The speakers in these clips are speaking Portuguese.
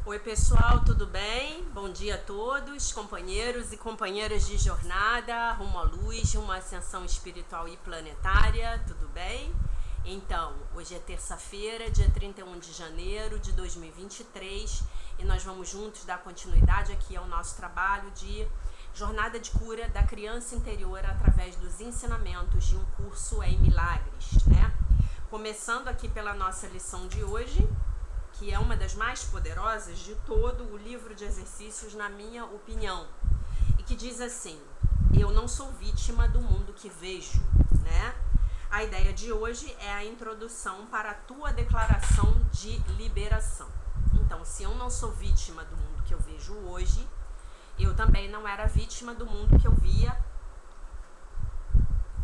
Oi pessoal, tudo bem? Bom dia a todos, companheiros e companheiras de jornada, rumo à luz, rumo à ascensão espiritual e planetária, tudo bem? Então, hoje é terça-feira, dia 31 de janeiro de 2023 e nós vamos juntos dar continuidade aqui ao nosso trabalho de jornada de cura da criança interior através dos ensinamentos de um curso em milagres, né? Começando aqui pela nossa lição de hoje, que é uma das mais poderosas de todo o livro de exercícios, na minha opinião, e que diz assim: eu não sou vítima do mundo que vejo, né? A ideia de hoje é a introdução para a tua declaração de liberação. Então, se eu não sou vítima do mundo que eu vejo hoje, eu também não era vítima do mundo que eu via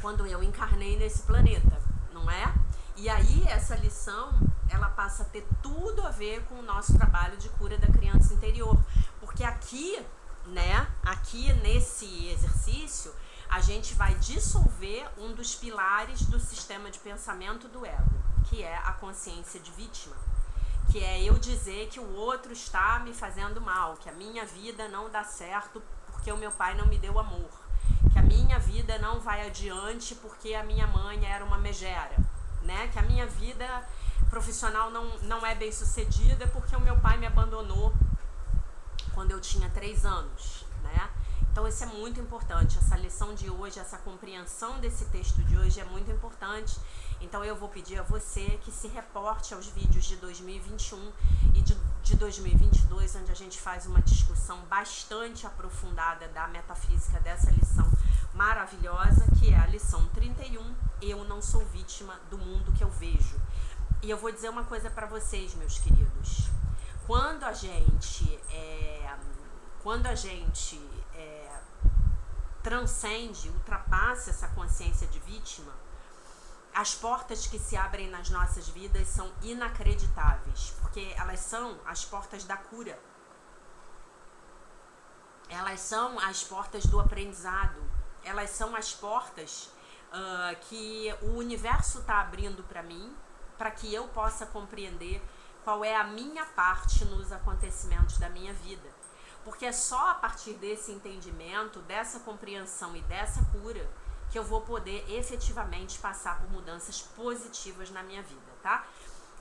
quando eu encarnei nesse planeta, não é? E aí essa lição, ela passa a ter tudo a ver com o nosso trabalho de cura da criança interior, porque aqui, né, aqui nesse exercício, a gente vai dissolver um dos pilares do sistema de pensamento do ego, que é a consciência de vítima, que é eu dizer que o outro está me fazendo mal, que a minha vida não dá certo porque o meu pai não me deu amor, que a minha vida não vai adiante porque a minha mãe era uma megera, né? Que a minha vida profissional não é bem sucedida porque o meu pai me abandonou quando eu tinha 3 anos, né? Então isso é muito importante, essa lição de hoje, essa compreensão desse texto de hoje é muito importante. Então eu vou pedir a você que se reporte aos vídeos de 2021 e de 2022, onde a gente faz uma discussão bastante aprofundada da metafísica dessa lição maravilhosa, que é a lição 31, eu não sou vítima do mundo que eu vejo. E eu vou dizer uma coisa para vocês, meus queridos. Quando a gente transcende, ultrapassa essa consciência de vítima, as portas que se abrem nas nossas vidas são inacreditáveis, porque elas são as portas da cura. Elas são as portas do aprendizado. Elas são as portas que o universo está abrindo para mim, para que eu possa compreender qual é a minha parte nos acontecimentos da minha vida. Porque é só a partir desse entendimento, dessa compreensão e dessa cura que eu vou poder efetivamente passar por mudanças positivas na minha vida, tá?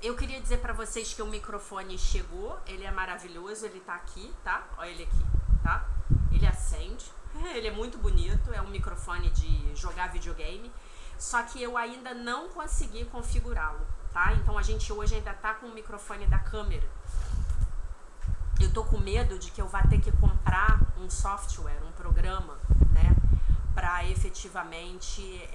Eu queria dizer para vocês que o microfone chegou, ele é maravilhoso, ele tá aqui, tá? Olha ele aqui, tá? Ele acende, ele é muito bonito, é um microfone de jogar videogame, só que eu ainda não consegui configurá-lo, tá? Então a gente hoje ainda tá com o microfone da câmera. Eu tô com medo de que eu vá ter que comprar um software, um programa, né? Para efetivamente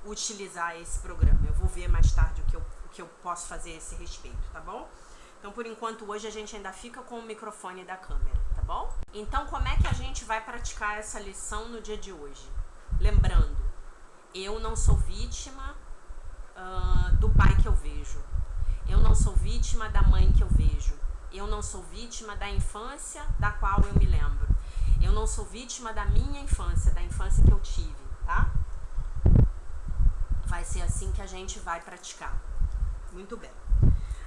utilizar esse programa. Eu vou ver mais tarde o que eu posso fazer a esse respeito, tá bom? Então, por enquanto, hoje a gente ainda fica com o microfone da câmera, tá bom? Então, como é que a gente vai praticar essa lição no dia de hoje? Lembrando, eu não sou vítima do pai que eu vejo. Eu não sou vítima da mãe que eu vejo. Eu não sou vítima da infância da qual eu me lembro. Eu não sou vítima da minha infância, da infância que eu tive, tá? Vai ser assim que a gente vai praticar. Muito bem.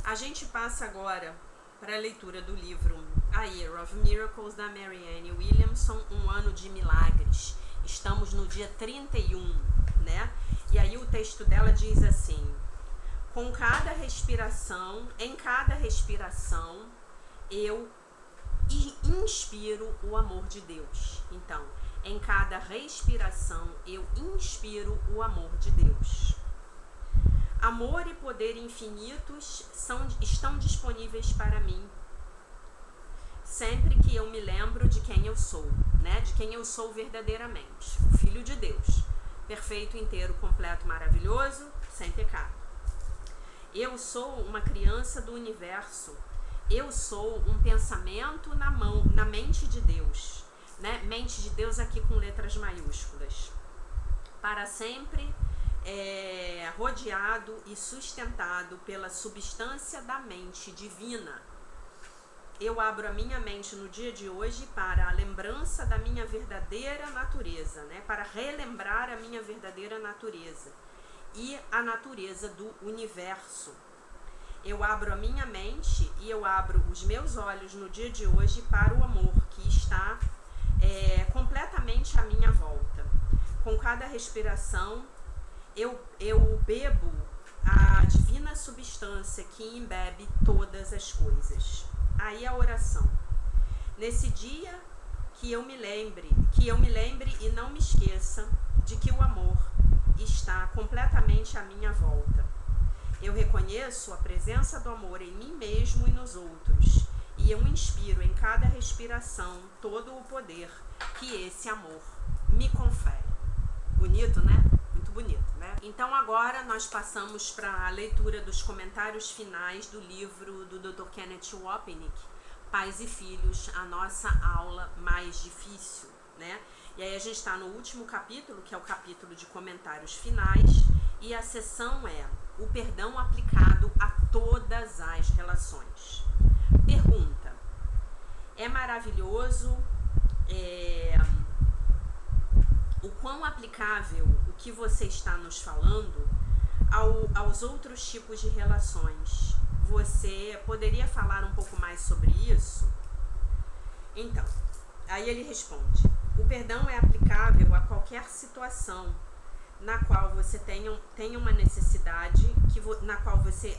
A gente passa agora para a leitura do livro A Year of Miracles, da Marianne Williamson, Um Ano de Milagres. Estamos no dia 31, né? E aí o texto dela diz assim: com cada respiração, em cada respiração, eu inspiro o amor de Deus. Então, em cada respiração, eu inspiro o amor de Deus. Amor e poder infinitos estão disponíveis para mim, sempre que eu me lembro de quem eu sou, né? De quem eu sou verdadeiramente, o Filho de Deus, perfeito, inteiro, completo, maravilhoso, sem pecado. Eu sou uma criança do universo. Eu sou um pensamento na mente de Deus, né? Mente de Deus aqui com letras maiúsculas. Para sempre rodeado e sustentado pela substância da mente divina. Eu abro a minha mente no dia de hoje para a lembrança da minha verdadeira natureza, né? Para relembrar a minha verdadeira natureza e a natureza do universo. Eu abro a minha mente e eu abro os meus olhos no dia de hoje para o amor que está completamente à minha volta. Com cada respiração, eu bebo a divina substância que embebe todas as coisas. Aí a oração. Nesse dia que eu me lembre e não me esqueça de que o amor está completamente à minha volta. Eu reconheço a presença do amor em mim mesmo e nos outros, e eu inspiro em cada respiração todo o poder que esse amor me confere. Bonito, né? Muito bonito, né? Então agora nós passamos para a leitura dos comentários finais do livro do Dr. Kenneth Wapnick, Pais e Filhos, a nossa aula mais difícil, né? E aí a gente está no último capítulo, que é o capítulo de comentários finais, e a sessão é o perdão aplicado a todas as relações. Pergunta: é maravilhoso o quão aplicável o que você está nos falando aos outros tipos de relações? Você poderia falar um pouco mais sobre isso? Então, aí ele responde: o perdão é aplicável a qualquer situação na qual você tenha uma necessidade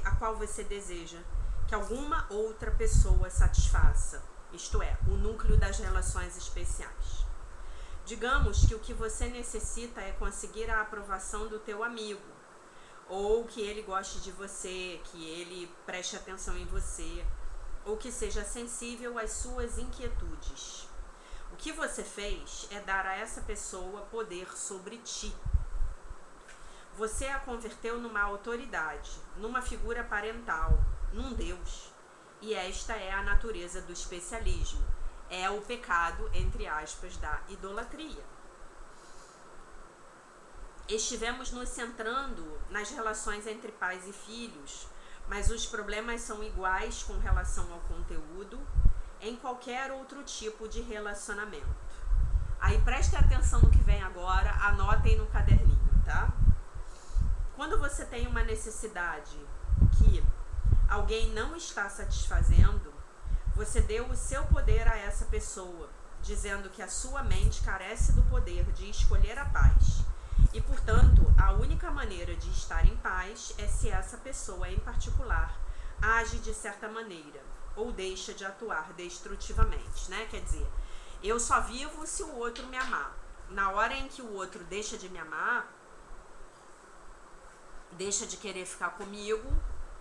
a qual você deseja que alguma outra pessoa satisfaça, isto é, o núcleo das relações especiais. Digamos que o que você necessita é conseguir a aprovação do teu amigo, ou que ele goste de você, que ele preste atenção em você, ou que seja sensível às suas inquietudes. O que você fez é dar a essa pessoa poder sobre ti. Você a converteu numa autoridade, numa figura parental, num Deus. E esta é a natureza do especialismo. É o pecado, entre aspas, da idolatria. Estivemos nos centrando nas relações entre pais e filhos, mas os problemas são iguais com relação ao conteúdo em qualquer outro tipo de relacionamento. Aí prestem atenção no que vem agora, anotem no caderninho, tá? Quando você tem uma necessidade que alguém não está satisfazendo, você deu o seu poder a essa pessoa, dizendo que a sua mente carece do poder de escolher a paz. E, portanto, a única maneira de estar em paz é se essa pessoa, em particular, age de certa maneira ou deixa de atuar destrutivamente, né? Quer dizer, eu só vivo se o outro me amar. Na hora em que o outro deixa de me amar, deixa de querer ficar comigo,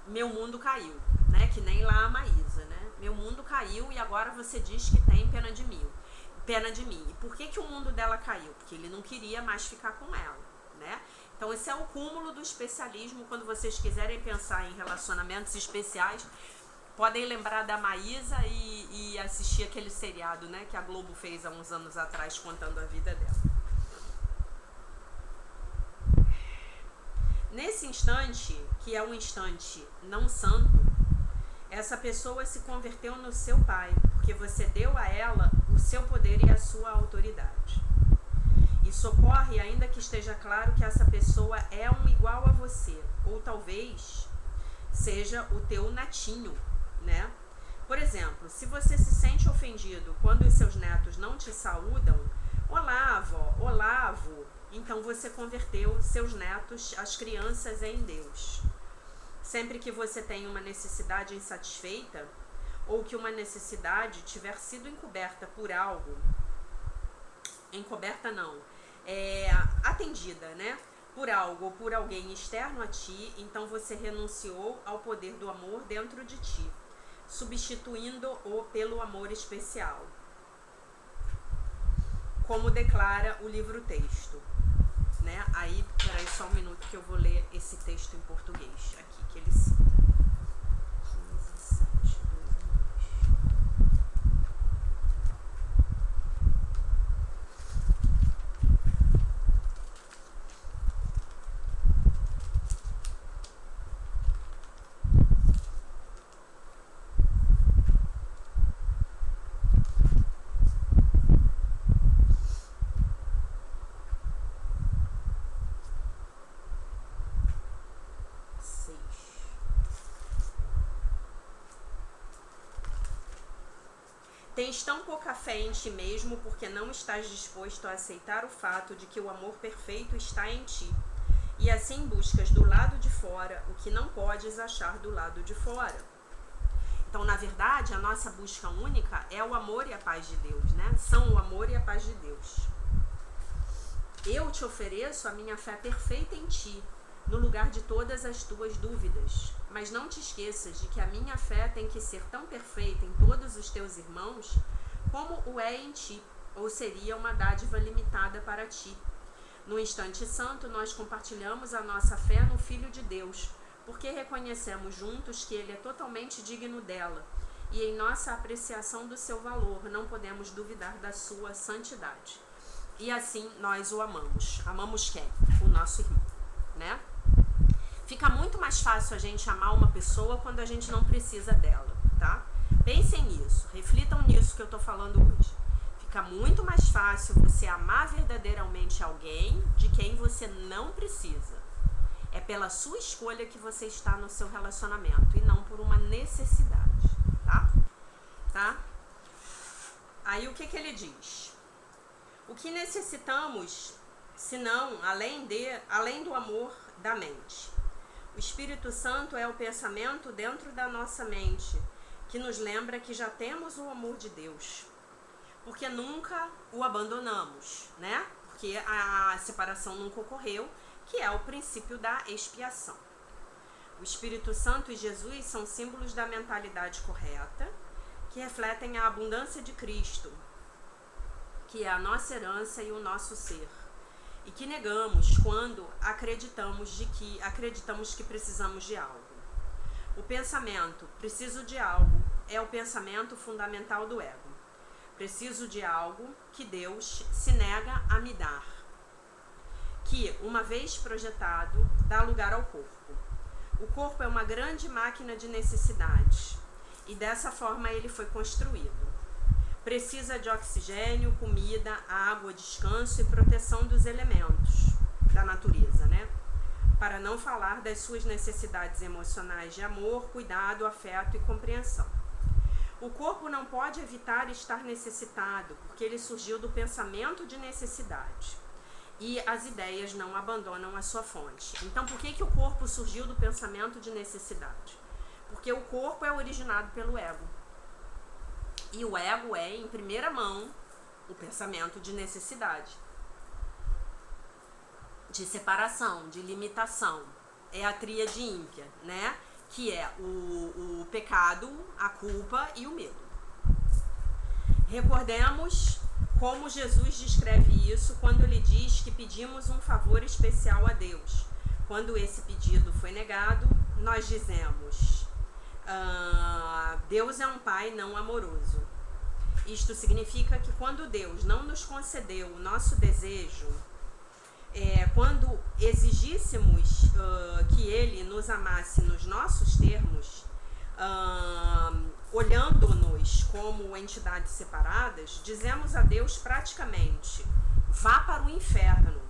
meu mundo caiu, né? Que nem lá a Maísa, né? Meu mundo caiu e agora você diz que tem pena de mim. E por que o mundo dela caiu? Porque ele não queria mais ficar com ela, né? Então esse é o cúmulo do especialismo. Quando vocês quiserem pensar em relacionamentos especiais, podem lembrar da Maísa e assistir aquele seriado, né? Que a Globo fez há uns anos atrás contando a vida dela. Nesse instante, que é um instante não santo, essa pessoa se converteu no seu pai, porque você deu a ela o seu poder e a sua autoridade. Isso ocorre ainda que esteja claro que essa pessoa é um igual a você, ou talvez seja o teu netinho, né? Por exemplo, se você se sente ofendido quando os seus netos não te saúdam, olá, avó, olá, avô, então você converteu seus netos, as crianças, em Deus. Sempre que você tem uma necessidade insatisfeita, ou que uma necessidade tiver sido encoberta por algo, atendida, né? Por algo ou por alguém externo a ti, então você renunciou ao poder do amor dentro de ti, substituindo-o pelo amor especial, como declara o livro-texto, né? Aí, peraí só um minuto que eu vou ler esse texto em português aqui, que ele cita. 15, 7, 2, 6. Tens tão pouca fé em ti mesmo porque não estás disposto a aceitar o fato de que o amor perfeito está em ti. E assim buscas do lado de fora o que não podes achar do lado de fora. Então, na verdade, a nossa busca única é o amor e a paz de Deus, né? São o amor e a paz de Deus. Eu te ofereço a minha fé perfeita em ti, no lugar de todas as tuas dúvidas. Mas não te esqueças de que a minha fé tem que ser tão perfeita em todos os teus irmãos como o é em ti, ou seria uma dádiva limitada para ti. No instante santo, nós compartilhamos a nossa fé no Filho de Deus, porque reconhecemos juntos que ele é totalmente digno dela, e em nossa apreciação do seu valor não podemos duvidar da sua santidade. E assim nós o amamos. Amamos quem? O nosso irmão, né? Fica muito mais fácil a gente amar uma pessoa quando a gente não precisa dela, tá? Pensem nisso, reflitam nisso que eu tô falando hoje. Fica muito mais fácil você amar verdadeiramente alguém de quem você não precisa. É pela sua escolha que você está no seu relacionamento e não por uma necessidade, tá? Aí o que ele diz? O que necessitamos, senão, além do amor da mente? O Espírito Santo é o pensamento dentro da nossa mente, que nos lembra que já temos o amor de Deus. Porque nunca o abandonamos, né? Porque a separação nunca ocorreu, que é o princípio da expiação. O Espírito Santo e Jesus são símbolos da mentalidade correta, que refletem a abundância de Cristo, que é a nossa herança e o nosso ser, e que negamos quando acreditamos que precisamos de algo. O pensamento preciso de algo é o pensamento fundamental do ego. Preciso de algo que Deus se nega a me dar, que, uma vez projetado, dá lugar ao corpo. O corpo é uma grande máquina de necessidades, e dessa forma ele foi construído. Precisa de oxigênio, comida, água, descanso e proteção dos elementos da natureza, né? Para não falar das suas necessidades emocionais de amor, cuidado, afeto e compreensão. O corpo não pode evitar estar necessitado, porque ele surgiu do pensamento de necessidade. E as ideias não abandonam a sua fonte. Então, por que o corpo surgiu do pensamento de necessidade? Porque o corpo é originado pelo ego. E o ego é, em primeira mão, o pensamento de necessidade, de separação, de limitação. É a tríade ímpia, né? Que é o pecado, a culpa e o medo. Recordemos como Jesus descreve isso quando ele diz que pedimos um favor especial a Deus. Quando esse pedido foi negado, nós dizemos: Deus é um pai não amoroso. Isto significa que quando Deus não nos concedeu o nosso desejo, quando exigíssemos que ele nos amasse nos nossos termos, olhando-nos como entidades separadas, dizemos a Deus praticamente: vá para o inferno.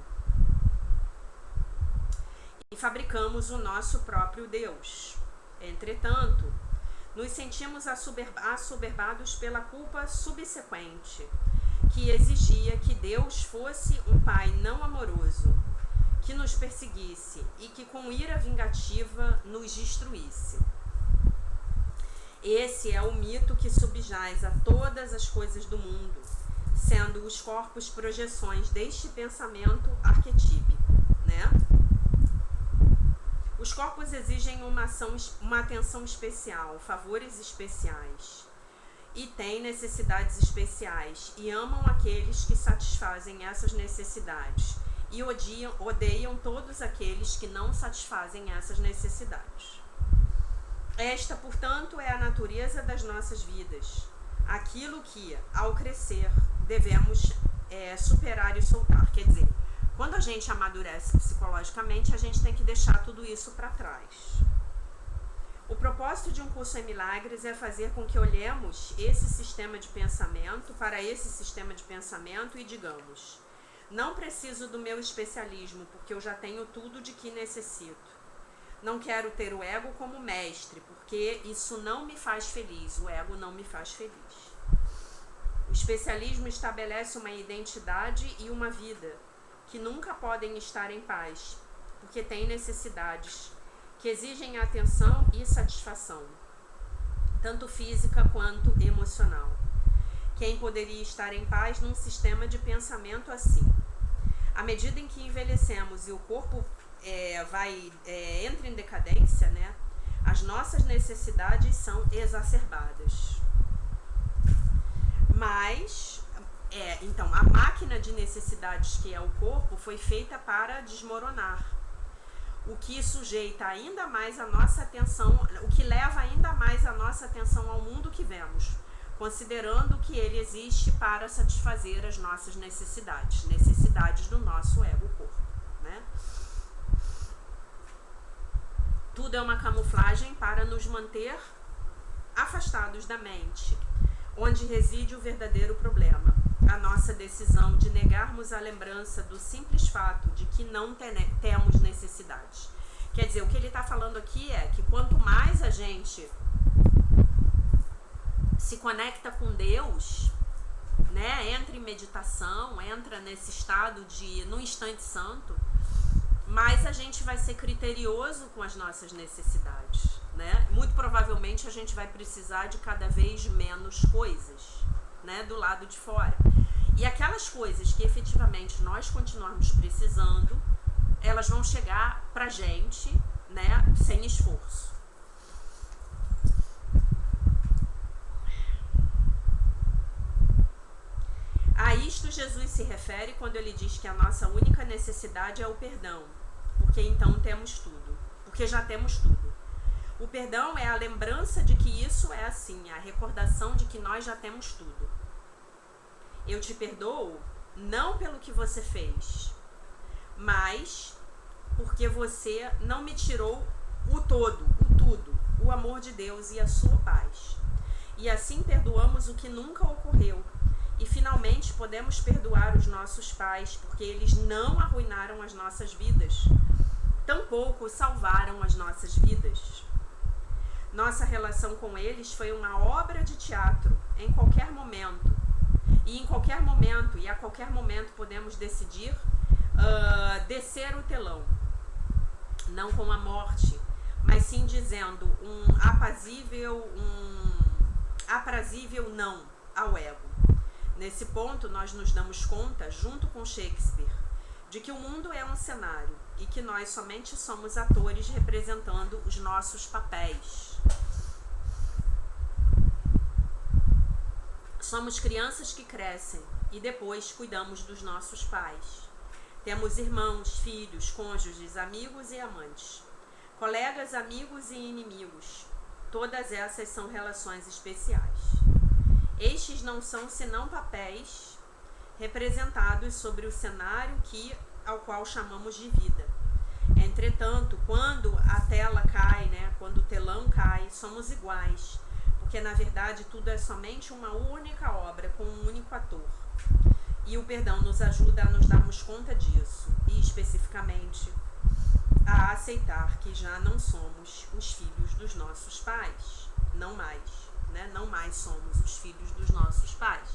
E fabricamos o nosso próprio Deus. Entretanto, nos sentimos assoberbados pela culpa subsequente, que exigia que Deus fosse um pai não amoroso, que nos perseguisse e que com ira vingativa nos destruísse. Esse é o mito que subjaz a todas as coisas do mundo, sendo os corpos projeções deste pensamento arquetípico, né? Os corpos exigem uma atenção especial, favores especiais, e têm necessidades especiais, e amam aqueles que satisfazem essas necessidades, e odeiam todos aqueles que não satisfazem essas necessidades. Esta, portanto, é a natureza das nossas vidas, aquilo que, ao crescer, devemos superar e soltar. Quer dizer, quando a gente amadurece psicologicamente, a gente tem que deixar tudo isso para trás. O propósito de um curso em milagres é fazer com que olhemos esse sistema de pensamento para esse sistema de pensamento e digamos: não preciso do meu especialismo, porque eu já tenho tudo de que necessito. Não quero ter o ego como mestre, porque isso não me faz feliz. O ego não me faz feliz. especialismo estabelece uma identidade e uma vida que nunca podem estar em paz, porque têm necessidades que exigem atenção e satisfação, tanto física quanto emocional. Quem poderia estar em paz num sistema de pensamento assim? À medida em que envelhecemos e o corpo entra em decadência, né, as nossas necessidades são exacerbadas. Mas, então, a máquina de necessidades que é o corpo foi feita para desmoronar, o que sujeita ainda mais a nossa atenção, o que leva ainda mais a nossa atenção ao mundo que vemos, considerando que ele existe para satisfazer as nossas necessidades do nosso ego-corpo, né? Tudo é uma camuflagem para nos manter afastados da mente, onde reside o verdadeiro problema, a nossa decisão de negarmos a lembrança do simples fato de que não temos necessidades. Quer dizer, o que ele está falando aqui é que quanto mais a gente se conecta com Deus, né, entra em meditação, entra nesse estado de no instante santo, mais a gente vai ser criterioso com as nossas necessidades, né? Muito provavelmente a gente vai precisar de cada vez menos coisas, né, do lado de fora. E aquelas coisas que efetivamente nós continuarmos precisando, elas vão chegar pra gente, né, sem esforço. A isto Jesus se refere quando ele diz que a nossa única necessidade é o perdão, porque então temos tudo, porque já temos tudo. O perdão é a lembrança de que isso é assim, a recordação de que nós já temos tudo. Eu te perdoo não pelo que você fez, mas porque você não me tirou o todo, o tudo, o amor de Deus e a sua paz. E assim perdoamos o que nunca ocorreu. E finalmente podemos perdoar os nossos pais, porque eles não arruinaram as nossas vidas, tampouco salvaram as nossas vidas. Nossa relação com eles foi uma obra de teatro, em qualquer momento. E em qualquer momento, e a qualquer momento podemos decidir descer o telão. Não com a morte, mas sim dizendo um aprazível não ao ego. Nesse ponto, nós nos damos conta, junto com Shakespeare, de que o mundo é um cenário e que nós somente somos atores representando os nossos papéis. Somos crianças que crescem e depois cuidamos dos nossos pais. Temos irmãos, filhos, cônjuges, amigos e amantes, colegas, amigos e inimigos. Todas essas são relações especiais. Estes não são senão papéis representados sobre o cenário ao qual chamamos de vida. Entretanto, quando a tela cai, né, quando o telão cai, somos iguais, porque na verdade tudo é somente uma única obra com um único ator. E o perdão nos ajuda a nos darmos conta disso e, especificamente, a aceitar que já não somos os filhos dos nossos pais, não mais. Né? Não mais somos os filhos dos nossos pais.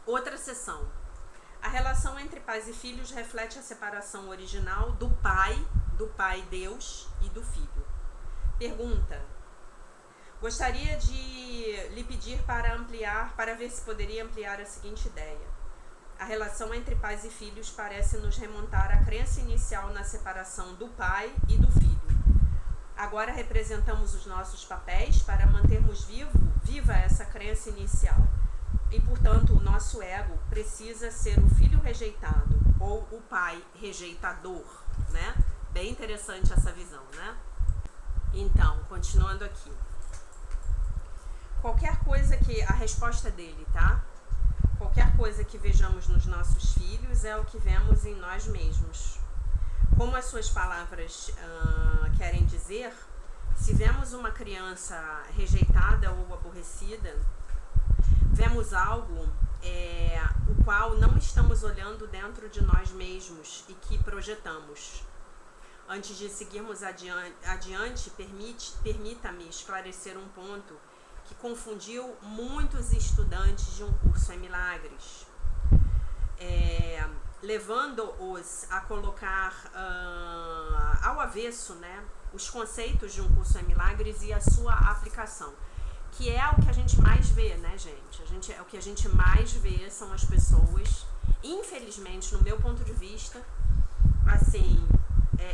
Outra seção. A relação entre pais e filhos reflete a separação original do pai Deus e do filho. Pergunta. Gostaria de lhe pedir para ver se poderia ampliar a seguinte ideia. A relação entre pais e filhos parece nos remontar à crença inicial na separação do pai e do filho. Agora representamos os nossos papéis para mantermos viva essa crença inicial. E, portanto, o nosso ego precisa ser o filho rejeitado ou o pai rejeitador, né? Bem interessante essa visão, né? Então, continuando aqui. Qualquer coisa que... A resposta dele, tá? Qualquer coisa que vejamos nos nossos filhos é o que vemos em nós mesmos. Como as suas palavras querem dizer, se vemos uma criança rejeitada ou aborrecida, vemos algo o qual não estamos olhando dentro de nós mesmos e que projetamos. Antes de seguirmos adiante, permita-me esclarecer um ponto que confundiu muitos estudantes de um curso em milagres, levando-os a colocar ao avesso, né, os conceitos de um curso em milagres e a sua aplicação, que é o que a gente mais vê, né, gente? O que a gente mais vê são as pessoas, infelizmente, no meu ponto de vista, assim,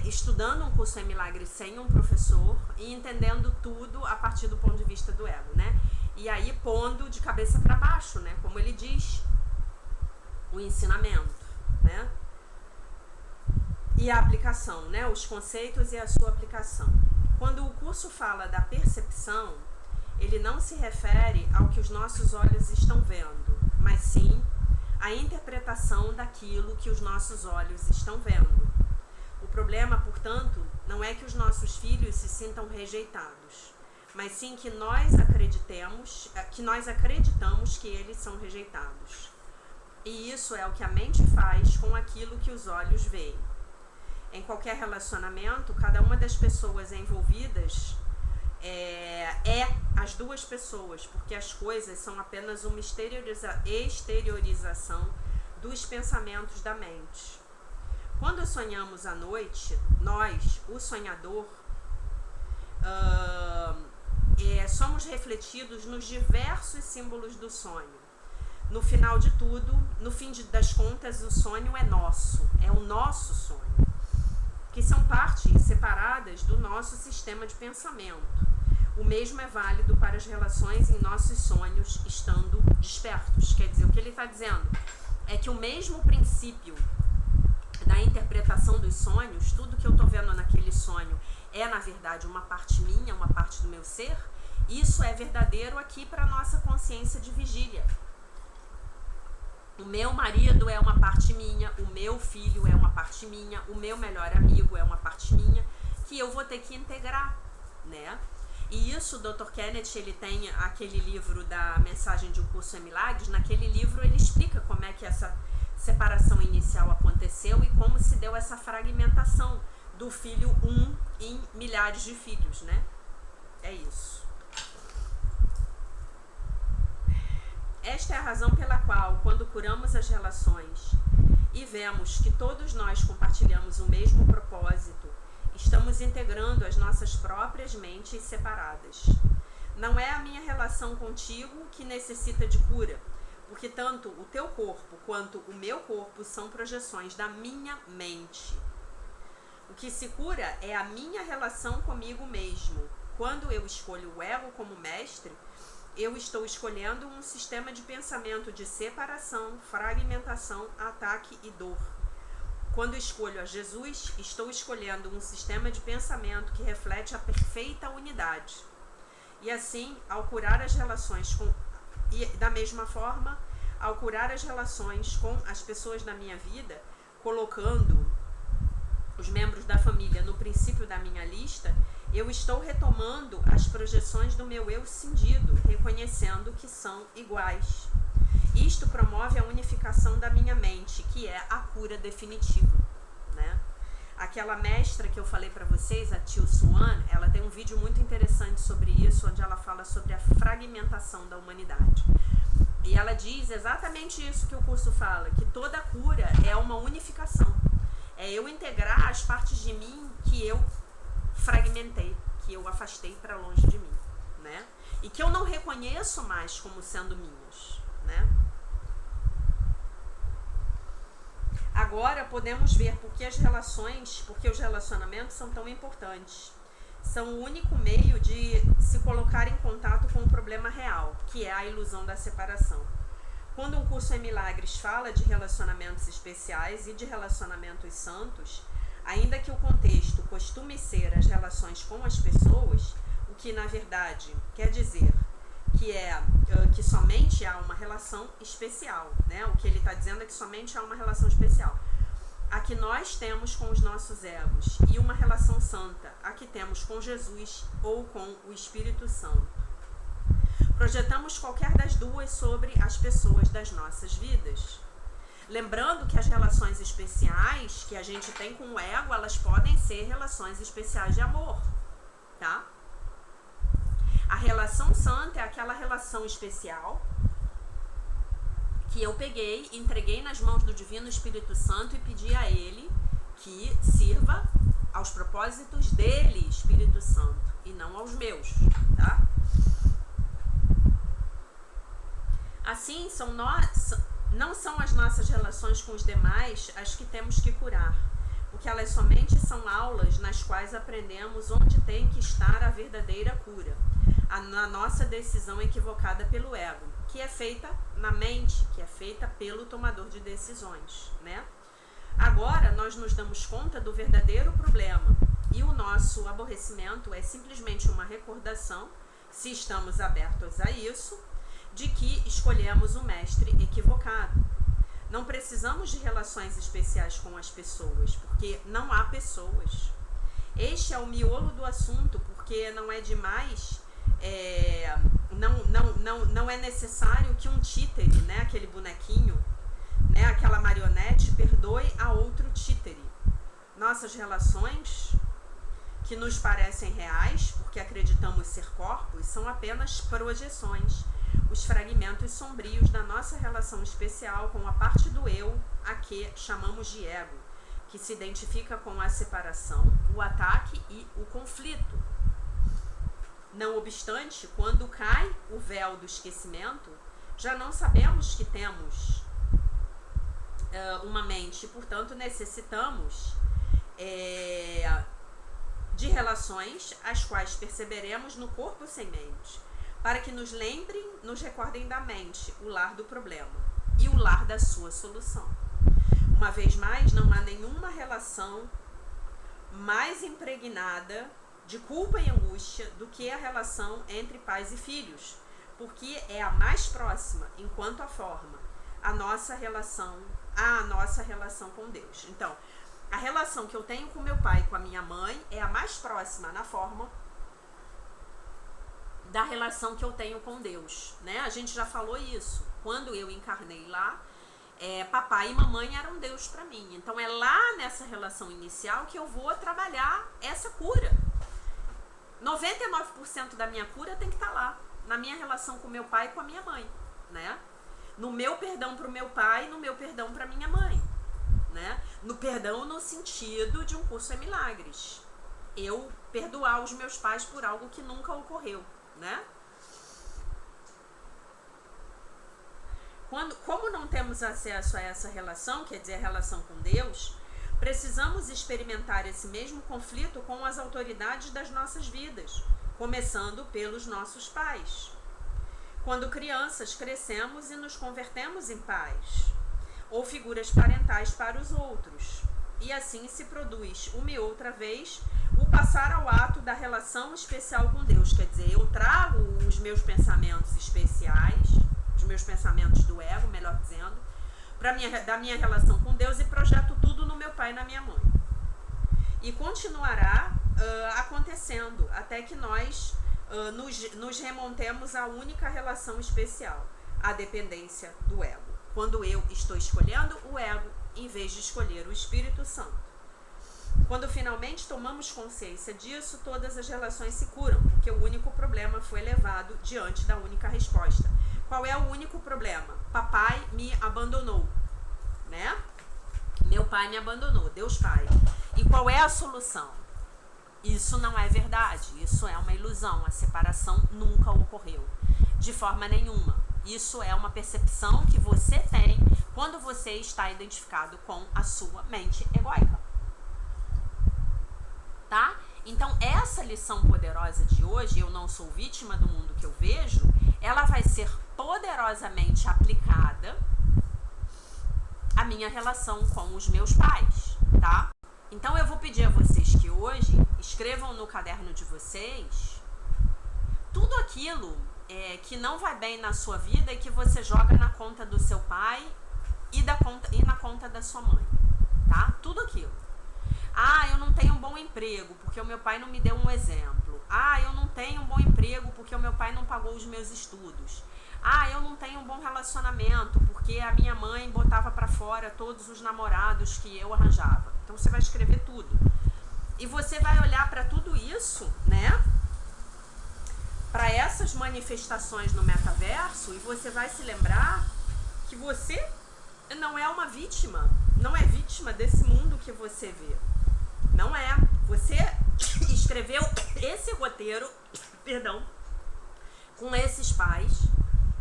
estudando um curso em milagres sem um professor e entendendo tudo a partir do ponto de vista do ego, né? E aí pondo de cabeça para baixo, né? Como ele diz, o ensinamento, né? E a aplicação, né? Os conceitos e a sua aplicação. Quando o curso fala da percepção, ele não se refere ao que os nossos olhos estão vendo, mas sim à interpretação daquilo que os nossos olhos estão vendo. O problema, portanto, não é que os nossos filhos se sintam rejeitados, mas sim que nós acreditamos que eles são rejeitados. E isso é o que a mente faz com aquilo que os olhos veem. Em qualquer relacionamento, cada uma das pessoas envolvidas é as duas pessoas, porque as coisas são apenas uma exteriorização dos pensamentos da mente. Quando sonhamos à noite, nós, o sonhador, somos refletidos nos diversos símbolos do sonho. No final de tudo, no fim das contas, o sonho é o nosso sonho, que são partes separadas do nosso sistema de pensamento. O mesmo é válido para as relações em nossos sonhos estando despertos. Quer dizer, o que ele está dizendo é que o mesmo princípio da interpretação dos sonhos, tudo que eu estou vendo naquele sonho é, na verdade, uma parte minha, uma parte do meu ser, isso é verdadeiro aqui para a nossa consciência de vigília. O meu marido é uma parte minha, o meu filho é uma parte minha, o meu melhor amigo é uma parte minha, que eu vou ter que integrar, né? E isso, o Dr. Kenneth, ele tem aquele livro da Mensagem de um Curso em Milagres. Naquele livro ele explica como é que essa separação inicial aconteceu e como se deu essa fragmentação do filho em milhares de filhos, né? É isso. Esta é a razão pela qual, quando curamos as relações e vemos que todos nós compartilhamos o mesmo propósito, estamos integrando as nossas próprias mentes separadas. Não é a minha relação contigo que necessita de cura, porque tanto o teu corpo quanto o meu corpo são projeções da minha mente. O que se cura é a minha relação comigo mesmo. Quando eu escolho o ego como mestre, eu estou escolhendo um sistema de pensamento de separação, fragmentação, ataque e dor. Quando escolho a Jesus, estou escolhendo um sistema de pensamento que reflete a perfeita unidade. E assim, ao curar as relações e da mesma forma, ao curar as relações com as pessoas da minha vida, colocando os membros da família no princípio da minha lista, eu estou retomando as projeções do meu eu cindido, reconhecendo que são iguais. Isto promove a unificação da minha mente, que é a cura definitiva, né? Aquela mestra que eu falei para vocês, a Teal Swan, ela tem um vídeo muito interessante sobre isso, onde ela fala sobre a fragmentação da humanidade. E ela diz exatamente isso que o curso fala, que toda cura é uma unificação. É eu integrar as partes de mim que eu fragmentei, que eu afastei para longe de mim, né? E que eu não reconheço mais como sendo minhas, né? Agora podemos ver porque os relacionamentos são tão importantes. São o único meio de se colocar em contato com o problema real, que é a ilusão da separação. Quando um curso em milagres fala de relacionamentos especiais e de relacionamentos santos, ainda que o contexto costume ser as relações com as pessoas, o que na verdade quer dizer que somente há uma relação especial, né? O que ele está dizendo é que somente há uma relação especial, a que nós temos com os nossos egos, e uma relação santa, a que temos com Jesus ou com o Espírito Santo. Projetamos qualquer das duas sobre as pessoas das nossas vidas. Lembrando que as relações especiais que a gente tem com o ego, elas podem ser relações especiais de amor, tá? A relação santa é aquela relação especial que eu peguei, entreguei nas mãos do Divino Espírito Santo e pedi a ele que sirva aos propósitos dele, Espírito Santo, e não aos meus, tá? Assim, não são as nossas relações com os demais as que temos que curar, porque elas somente são aulas nas quais aprendemos onde tem que estar a verdadeira cura, na nossa decisão equivocada pelo ego, que é feita na mente, que é feita pelo tomador de decisões, né? Agora nós nos damos conta do verdadeiro problema e o nosso aborrecimento é simplesmente uma recordação, se estamos abertos a isso, de que escolhemos o mestre equivocado. Não precisamos de relações especiais com as pessoas, porque não há pessoas. Este é o miolo do assunto, porque não é demais, não é necessário que um títere, né, aquele bonequinho, né, aquela marionete, perdoe a outro títere. Nossas relações, que nos parecem reais, porque acreditamos ser corpos, são apenas projeções, os fragmentos sombrios da nossa relação especial com a parte do eu, a que chamamos de ego, que se identifica com a separação, o ataque e o conflito. Não obstante, quando cai o véu do esquecimento, já não sabemos que temos uma mente, portanto necessitamos de relações as quais perceberemos no corpo sem mente, para que nos lembrem, nos recordem da mente, o lar do problema e o lar da sua solução. Uma vez mais, não há nenhuma relação mais impregnada de culpa e angústia do que a relação entre pais e filhos, porque é a mais próxima, enquanto a forma, a nossa relação com Deus. Então, a relação que eu tenho com meu pai e com a minha mãe é a mais próxima na forma da relação que eu tenho com Deus, né? A gente já falou isso. Quando eu encarnei lá, papai e mamãe eram Deus para mim. Então é lá nessa relação inicial que eu vou trabalhar essa cura. 99% da minha cura tem que estar lá, na minha relação com meu pai e com a minha mãe, né? No meu perdão para o meu pai, no meu perdão para minha mãe, né? No perdão no sentido de um curso em milagres. Eu perdoar os meus pais por algo que nunca ocorreu, né? Como não temos acesso a essa relação, quer dizer, a relação com Deus, precisamos experimentar esse mesmo conflito com as autoridades das nossas vidas, começando pelos nossos pais. Quando crianças, crescemos e nos convertemos em pais, ou figuras parentais para os outros. E assim se produz, uma e outra vez, o passar ao ato da relação especial com Deus. Quer dizer, eu trago os meus pensamentos especiais, os meus pensamentos do ego, melhor dizendo, da minha relação com Deus e projeto tudo no meu pai e na minha mãe. E continuará acontecendo até que nós nos remontemos à única relação especial, a dependência do ego. Quando eu estou escolhendo o ego em vez de escolher o Espírito Santo. Quando finalmente tomamos consciência disso, todas as relações se curam, porque o único problema foi levado diante da única resposta. Qual é o único problema? Papai me abandonou, né? Meu pai me abandonou, Deus Pai. E qual é a solução? Isso não é verdade, isso é uma ilusão, a separação nunca ocorreu, de forma nenhuma. Isso é uma percepção que você tem quando você está identificado com a sua mente egóica. Tá? Então, essa lição poderosa de hoje, eu não sou vítima do mundo que eu vejo, ela vai ser poderosamente aplicada à minha relação com os meus pais, tá? Então, eu vou pedir a vocês que hoje escrevam no caderno de vocês tudo aquilo que não vai bem na sua vida e que você joga na conta do seu pai e na conta da sua mãe, tá? Tudo aquilo. Ah, eu não tenho um bom emprego porque o meu pai não me deu um exemplo. Ah, eu não tenho um bom emprego porque o meu pai não pagou os meus estudos. Ah, eu não tenho um bom relacionamento porque a minha mãe botava pra fora todos os namorados que eu arranjava. Então você vai escrever tudo. E você vai olhar para tudo isso, né? Para essas manifestações no metaverso, e você vai se lembrar que você não é uma vítima. Não é vítima desse mundo que você vê. Não é. Você escreveu esse roteiro, perdão, com esses pais.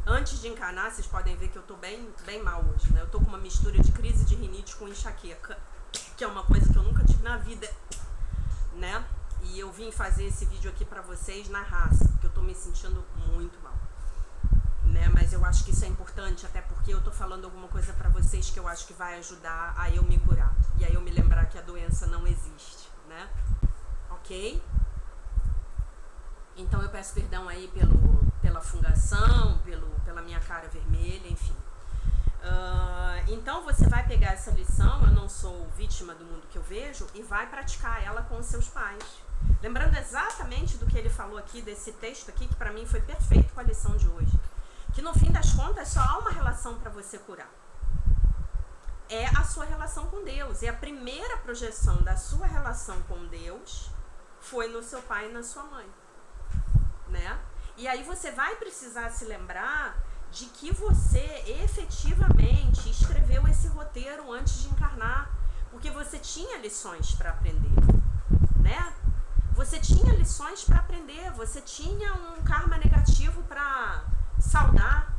Antes de encarnar, vocês podem ver que eu tô bem mal hoje, né? Eu tô com uma mistura de crise de rinite com enxaqueca, que é uma coisa que eu nunca tive na vida, né? E eu vim fazer esse vídeo aqui pra vocês na raça, porque eu tô me sentindo muito mal, né? Mas eu acho que isso é importante, até porque eu tô falando alguma coisa pra vocês que eu acho que vai ajudar a eu me curar. E aí eu me lembrar que a doença não existe, né? Ok? Então eu peço perdão aí pela fungação, pela minha cara vermelha, enfim. Então você vai pegar essa lição, eu não sou vítima do mundo que eu vejo, e vai praticar ela com os seus pais. Lembrando exatamente do que ele falou aqui, desse texto aqui, que pra mim foi perfeito com a lição de hoje. Que no fim das contas só há uma relação para você curar. É a sua relação com Deus. E a primeira projeção da sua relação com Deus foi no seu pai e na sua mãe, né? E aí você vai precisar se lembrar de que você efetivamente escreveu esse roteiro antes de encarnar, porque você tinha lições para aprender, né? Você tinha lições para aprender, você tinha um karma negativo para saudar.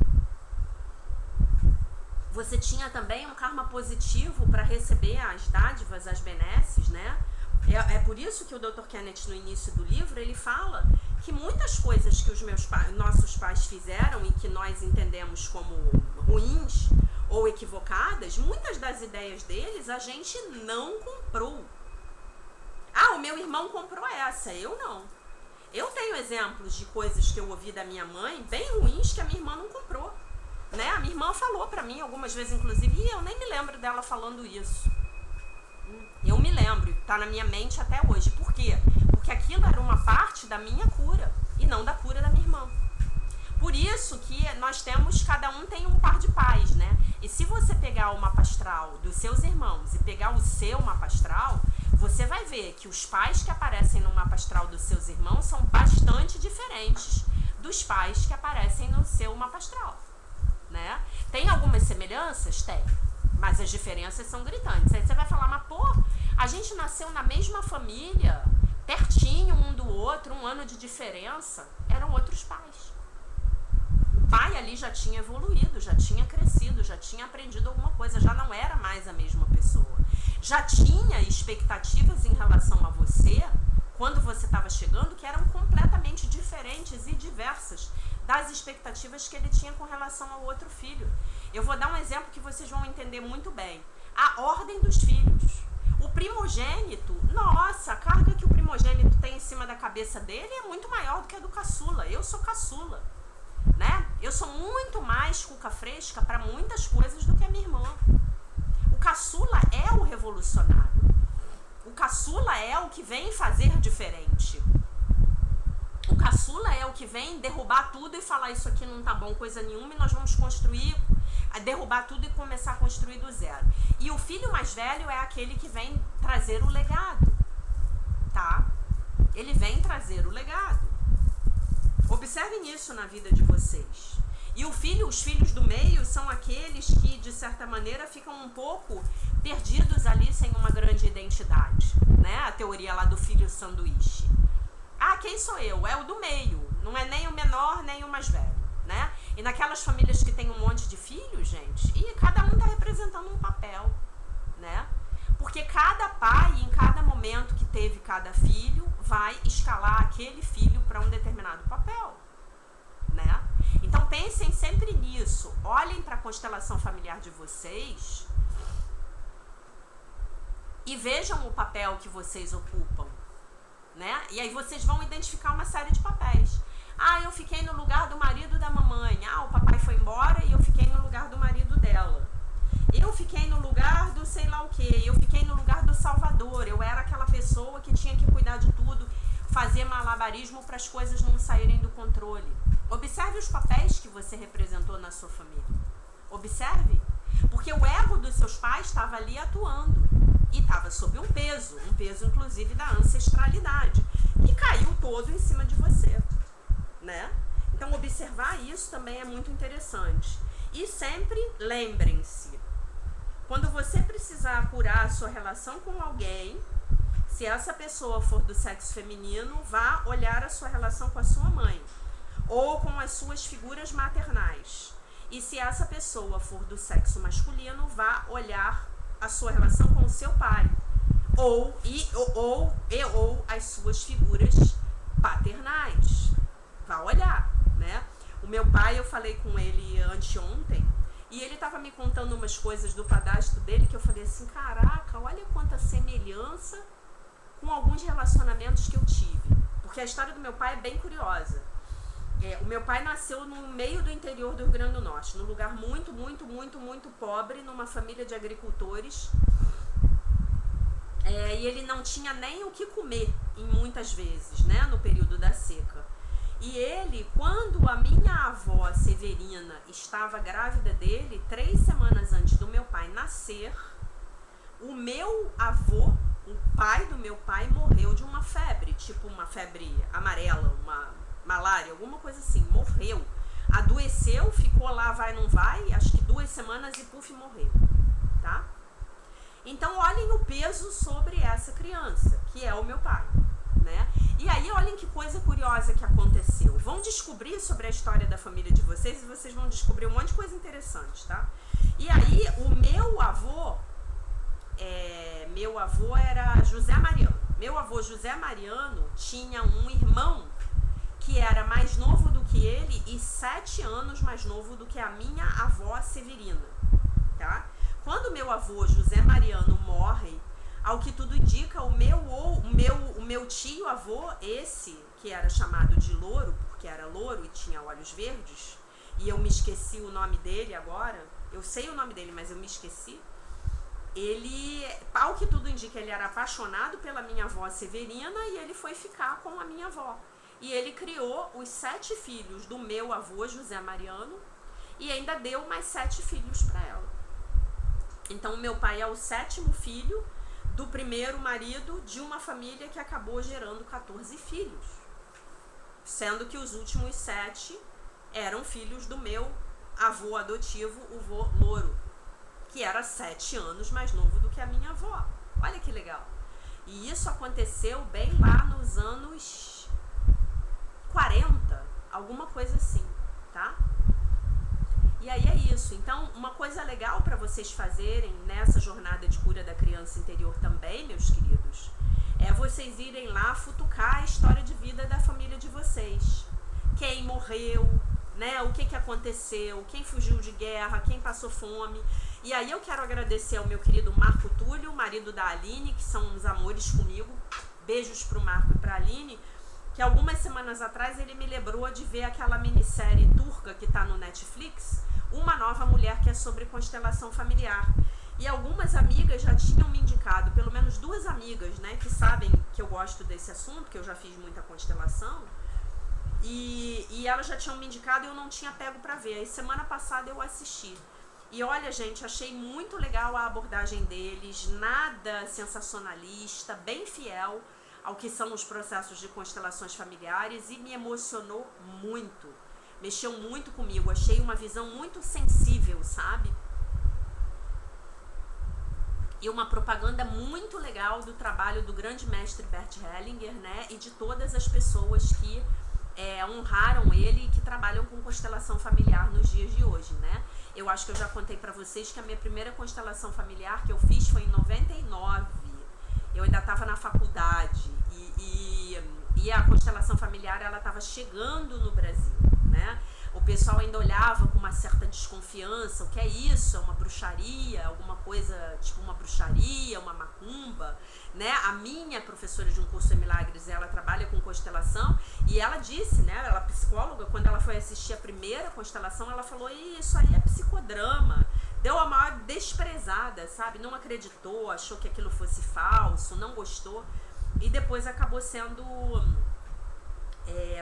Você tinha também um karma positivo para receber as dádivas, as benesses, né? É por isso que o Dr. Kenneth, no início do livro, ele fala que muitas coisas que os nossos pais fizeram e que nós entendemos como ruins ou equivocadas, muitas das ideias deles a gente não comprou. Ah, o meu irmão comprou essa, eu não. Eu tenho exemplos de coisas que eu ouvi da minha mãe, bem ruins, que a minha irmã não comprou, né? A minha irmã falou pra mim algumas vezes, inclusive, e eu nem me lembro dela falando isso. Eu me lembro, tá na minha mente até hoje. Por quê? Porque aquilo era uma parte da minha cura e não da cura da minha irmã. Por isso que nós temos, cada um tem um par de pais, né? E se você pegar o mapa astral dos seus irmãos e pegar o seu mapa astral, você vai ver que os pais que aparecem no mapa astral dos seus irmãos são bastante diferentes dos pais que aparecem no seu mapa astral, né? Tem algumas semelhanças? Tem. Mas as diferenças são gritantes. Aí você vai falar, mas pô, a gente nasceu na mesma família, pertinho um do outro, 1 ano de diferença. Eram outros pais. O pai ali já tinha evoluído, já tinha crescido, já tinha aprendido alguma coisa, já não era mais a mesma pessoa. Já tinha expectativas em relação a você, quando você estava chegando, que eram completamente diferentes e diversas das expectativas que ele tinha com relação ao outro filho. Eu vou dar um exemplo que vocês vão entender muito bem. A ordem dos filhos. O primogênito, nossa, a carga que o primogênito tem em cima da cabeça dele é muito maior do que a do caçula. Eu sou caçula, né? Eu sou muito mais cuca fresca para muitas coisas do que a minha irmã. O caçula é o revolucionário. O caçula é o que vem fazer diferente. O caçula é o que vem derrubar tudo e falar isso aqui não tá bom coisa nenhuma e nós vamos construir, derrubar tudo e começar a construir do zero. E o filho mais velho é aquele que vem trazer o legado, tá? Ele vem trazer o legado. Observem isso na vida de vocês. E os filhos do meio são aqueles que, de certa maneira, ficam um pouco perdidos ali sem uma grande identidade, né? A teoria lá do filho sanduíche. Ah, quem sou eu? É o do meio. Não é nem o menor, nem o mais velho, né? E naquelas famílias que tem um monte de filhos, gente, e cada um tá representando um papel, né? Porque cada pai, em cada momento que teve cada filho, vai escalar aquele filho para um determinado papel, né? Então pensem sempre nisso. Olhem para a constelação familiar de vocês e vejam o papel que vocês ocupam, né? E aí vocês vão identificar uma série de papéis. Ah, eu fiquei no lugar do marido da mamãe. Ah, o papai foi embora e eu fiquei no lugar do marido dela. Eu fiquei no lugar do sei lá o quê. Eu fiquei no lugar do salvador. Eu era aquela pessoa que tinha que cuidar de tudo. fazer malabarismo para as coisas não saírem do controle. Observe os papéis que você representou na sua família. Observe, porque o ego dos seus pais estava ali atuando e estava sob um peso inclusive da ancestralidade, que caiu todo em cima de você, né? Então observar isso também é muito interessante. E sempre lembrem-se, quando você precisar curar a sua relação com alguém, se essa pessoa for do sexo feminino, vá olhar a sua relação com a sua mãe ou com as suas figuras maternais. E se essa pessoa for do sexo masculino, vá olhar a sua relação com o seu pai ou as suas figuras paternais. Vá olhar, né? O meu pai, eu falei com ele anteontem, e ele estava me contando umas coisas do padastro dele que eu falei assim, caraca, olha quanta semelhança com alguns relacionamentos que eu tive. Porque a história do meu pai é bem curiosa. O meu pai nasceu no meio do interior do Rio Grande do Norte, num lugar muito, muito, muito, muito pobre, numa família de agricultores. E ele não tinha nem o que comer, em muitas vezes, né, no período da seca. E ele, quando a minha avó Severina estava grávida dele, 3 semanas antes do meu pai nascer, o meu avô, o pai do meu pai, morreu de uma febre, tipo uma febre amarela, uma malária, alguma coisa assim, morreu. Adoeceu, ficou lá, vai, não vai, acho que 2 semanas e puf, morreu, tá? Então olhem o peso sobre essa criança, que é o meu pai, né? E aí olhem que coisa curiosa que aconteceu. Vão descobrir sobre a história da família de vocês e vocês vão descobrir um monte de coisa interessante, tá? E aí o meu avô era José Mariano. Meu avô José Mariano tinha um irmão que era mais novo do que ele e 7 anos mais novo do que a minha avó Severina, tá? Quando meu avô José Mariano morre, ao que tudo indica, o meu tio-avô, esse que era chamado de Louro, porque era louro e tinha olhos verdes, e eu me esqueci o nome dele agora, eu sei o nome dele, mas eu me esqueci. Ele, ao que tudo indica, ele era apaixonado pela minha avó Severina e ele foi ficar com a minha avó. E ele criou os 7 filhos do meu avô José Mariano e ainda deu mais 7 filhos para ela. Então o meu pai é o 7º filho do primeiro marido de uma família que acabou gerando 14 filhos. Sendo que os últimos 7 eram filhos do meu avô adotivo, o vô Louro, que era 7 anos mais novo do que a minha avó. Olha que legal. E isso aconteceu bem lá nos anos 40, alguma coisa assim, tá? E aí é isso. Então, uma coisa legal para vocês fazerem nessa jornada de cura da criança interior também, meus queridos, é vocês irem lá futucar a história de vida da família de vocês. Quem morreu, né? O que aconteceu, quem fugiu de guerra, quem passou fome. E aí eu quero agradecer ao meu querido Marco Túlio, marido da Aline, que são uns amores comigo. Beijos pro Marco e pra Aline, que algumas semanas atrás ele me lembrou de ver aquela minissérie turca que tá no Netflix, Uma Nova Mulher, que é sobre constelação familiar. E algumas amigas já tinham me indicado, pelo menos 2 amigas, né, que sabem que eu gosto desse assunto, que eu já fiz muita constelação, e elas já tinham me indicado e eu não tinha pego pra ver. Aí semana passada eu assisti. E olha, gente, achei muito legal a abordagem deles, nada sensacionalista, bem fiel ao que são os processos de constelações familiares e me emocionou muito. Mexeu muito comigo, achei uma visão muito sensível, sabe? E uma propaganda muito legal do trabalho do grande mestre Bert Hellinger, né? E de todas as pessoas que honraram ele e que trabalham com constelação familiar nos dias de hoje, né? Eu acho que eu já contei pra vocês que a minha primeira constelação familiar que eu fiz foi em 99. Eu ainda estava na faculdade e a constelação familiar ela estava chegando no Brasil, né? O pessoal ainda olhava com uma certa desconfiança, o que é isso? É uma bruxaria, alguma coisa tipo uma bruxaria, uma macumba, né? A minha professora de um curso de milagres, ela trabalha com constelação e ela disse, né? Ela é psicóloga, quando ela foi assistir a primeira constelação, ela falou, isso aí é psicodrama. Deu a maior desprezada, sabe? Não acreditou, achou que aquilo fosse falso, não gostou. e depois acabou sendo,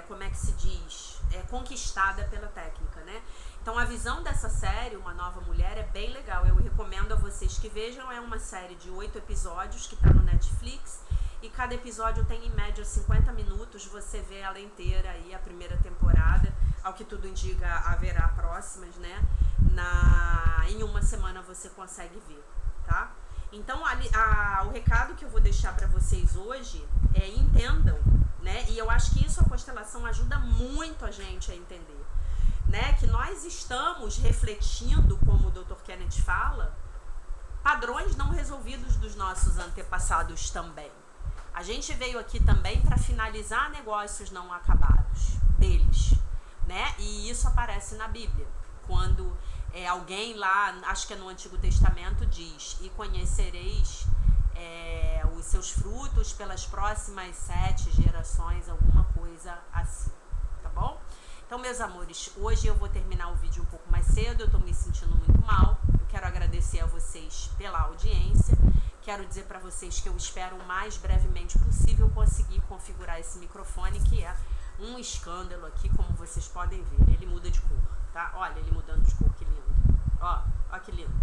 como é que se diz, conquistada pela técnica, né? Então a visão dessa série, Uma Nova Mulher, é bem legal. Eu recomendo a vocês que vejam. É uma série de 8 episódios que tá no Netflix. E cada episódio tem em média 50 minutos. Você vê ela inteira aí, a primeira temporada. Ao que tudo indica, haverá próximas, né? Em uma semana você consegue ver, tá? Então o recado que eu vou deixar para vocês hoje é: entendam, né? E eu acho que isso, a constelação ajuda muito a gente a entender, né? Que nós estamos refletindo, como o Dr. Kenneth fala, padrões não resolvidos dos nossos antepassados também. A gente veio aqui também para finalizar negócios não acabados deles, né? E isso aparece na Bíblia, quando alguém lá, acho que é no Antigo Testamento, diz: e conhecereis os seus frutos pelas próximas 7 gerações, alguma coisa assim, tá bom? Então, meus amores, hoje eu vou terminar o vídeo um pouco mais cedo, eu tô me sentindo muito mal. Eu quero agradecer a vocês pela audiência. Quero dizer para vocês que eu espero o mais brevemente possível conseguir configurar esse microfone, que é um escândalo aqui, como vocês podem ver. Ele muda de cor, tá? Olha ele mudando de cor, que lindo. Ó que lindo,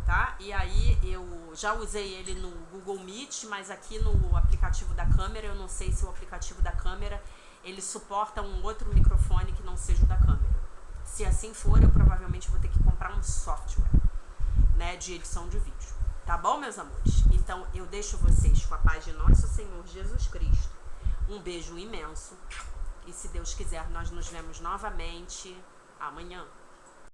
tá? E aí eu já usei ele no Google Meet, mas aqui no aplicativo da câmera, eu não sei se o aplicativo da câmera ele suporta um outro microfone que não seja o da câmera. Se assim for, eu provavelmente vou ter que comprar um software, né, de edição de vídeo. Tá bom, meus amores? Então, eu deixo vocês com a paz de nosso Senhor Jesus Cristo. Um beijo imenso. E se Deus quiser, nós nos vemos novamente amanhã.